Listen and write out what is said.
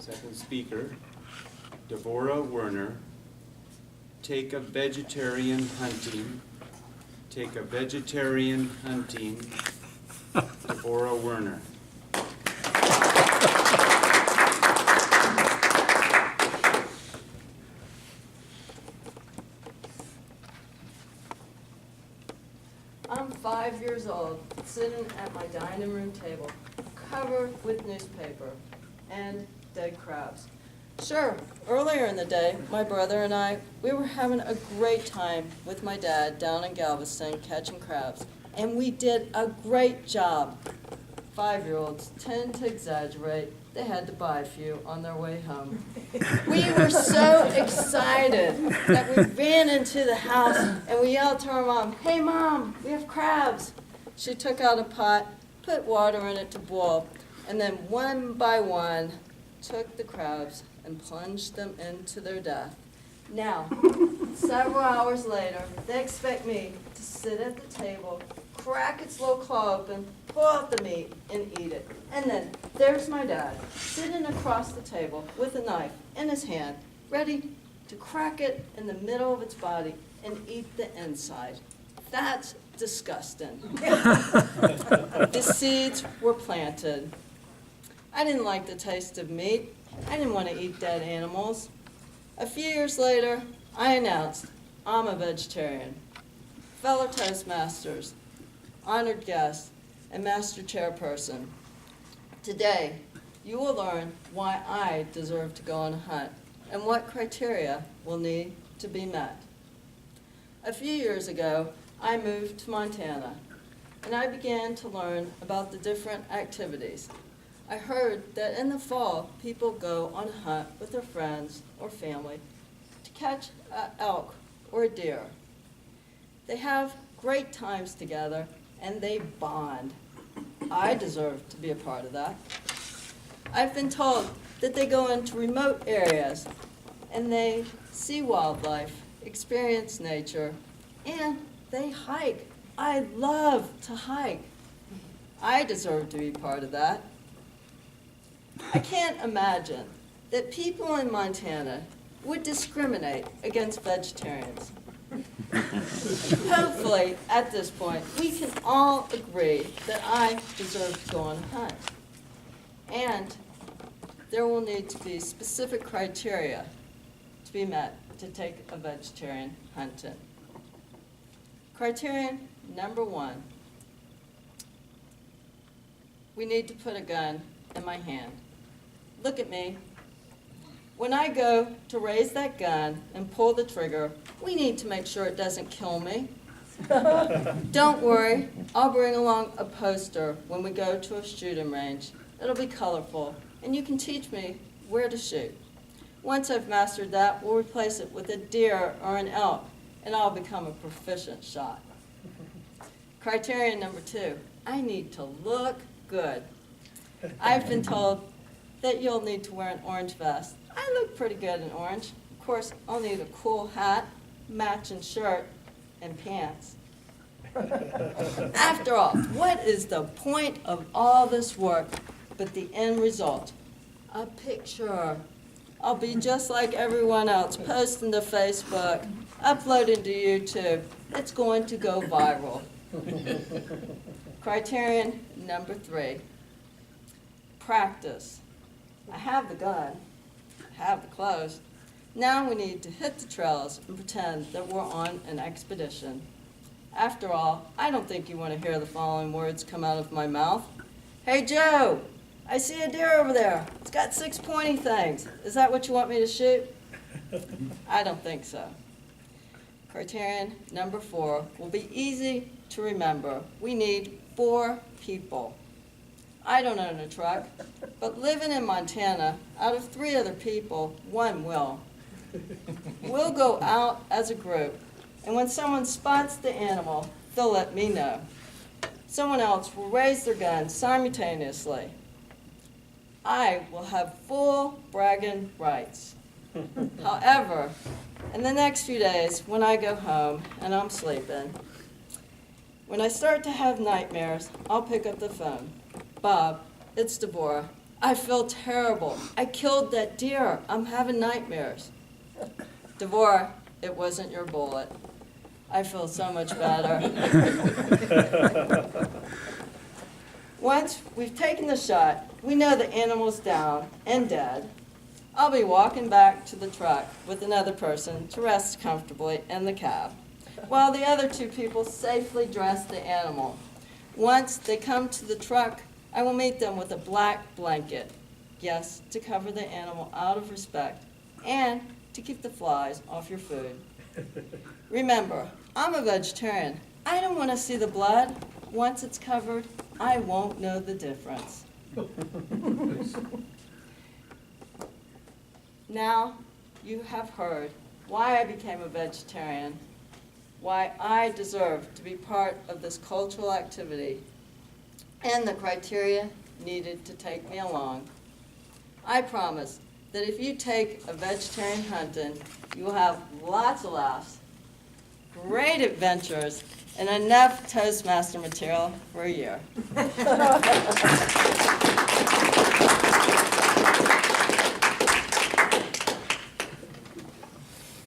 Second speaker, Devorah Werner. Take a vegetarian hunting. Take a vegetarian hunting. Devorah Werner. I'm 5 years old, sitting at my dining room table, covered with newspaper and dead crabs. Sure, earlier in the day, my brother and I, we were having a great time with my dad down in Galveston catching crabs, and we did a great job. 5-year-olds tend to exaggerate. They had to buy a few on their way home. We were so excited that we ran into the house and we yelled to our mom, "Hey Mom, we have crabs." She took out a pot, put water in it to boil, and then one by one took the crabs and plunged them into their death. Now, several hours later, they expect me to sit at the table, crack its little claw open, pull out the meat, and eat it. And then there's my dad, sitting across the table with a knife in his hand, ready to crack it in the middle of its body and eat the inside. That's disgusting. The seeds were planted. I didn't like the taste of meat. I didn't want to eat dead animals. A few years later, I announced I'm a vegetarian. Fellow Toastmasters, honored guests, and Master Chairperson, today you will learn why I deserve to go on a hunt and what criteria will need to be met. A few years ago, I moved to Montana, and I began to learn about the different activities. I heard that in the fall, people go on a hunt with their friends or family to catch an elk or a deer. They have great times together, and they bond. I deserve to be a part of that. I've been told that they go into remote areas, and they see wildlife, experience nature, and they hike. I love to hike. I deserve to be part of that. I can't imagine that people in Montana would discriminate against vegetarians. Hopefully, at this point, we can all agree that I deserve to go on a hunt. And there will need to be specific criteria to be met to take a vegetarian hunting. Criterion number 1, we need to put a gun in my hand. Look at me. When I go to raise that gun and pull the trigger, we need to make sure it doesn't kill me. Don't worry, I'll bring along a poster when we go to a shooting range. It'll be colorful, and you can teach me where to shoot. Once I've mastered that, we'll replace it with a deer or an elk, and I'll become a proficient shot. Criterion number 2, I need to look good. I've been told that you'll need to wear an orange vest. I look pretty good in orange. Of course, I'll need a cool hat, matching shirt, and pants. After all, what is the point of all this work but the end result? A picture. I'll be just like everyone else, posting to Facebook, uploading to YouTube. It's going to go viral. Criterion number 3, practice. I have the gun, I have the clothes. Now we need to hit the trails and pretend that we're on an expedition. After all, I don't think you want to hear the following words come out of my mouth. "Hey Joe, I see a deer over there. It's got 6 pointy things. Is that what you want me to shoot?" I don't think so. Criterion number 4 will be easy to remember. We need 4 people. I don't own a truck, but living in Montana, out of 3 other people, 1 will. We'll go out as a group, and when someone spots the animal, they'll let me know. Someone else will raise their gun simultaneously. I will have full bragging rights. However, in the next few days, when I go home and I'm sleeping, when I start to have nightmares, I'll pick up the phone. "Bob, it's Devorah. I feel terrible. I killed that deer. I'm having nightmares. Devorah, it wasn't your bullet. I feel so much better. Once we've taken the shot, we know the animal's down and dead. I'll be walking back to the truck with another person to rest comfortably in the cab, while the other two people safely dress the animal. Once they come to the truck, I will meet them with a black blanket, yes, to cover the animal out of respect and to keep the flies off your food. Remember, I'm a vegetarian. I don't want to see the blood. Once it's covered, I won't know the difference. Now, you have heard why I became a vegetarian, why I deserve to be part of this cultural activity, and the criteria needed to take me along. I promise that if you take a vegetarian hunting, you will have lots of laughs, great adventures, and enough Toastmaster material for a year.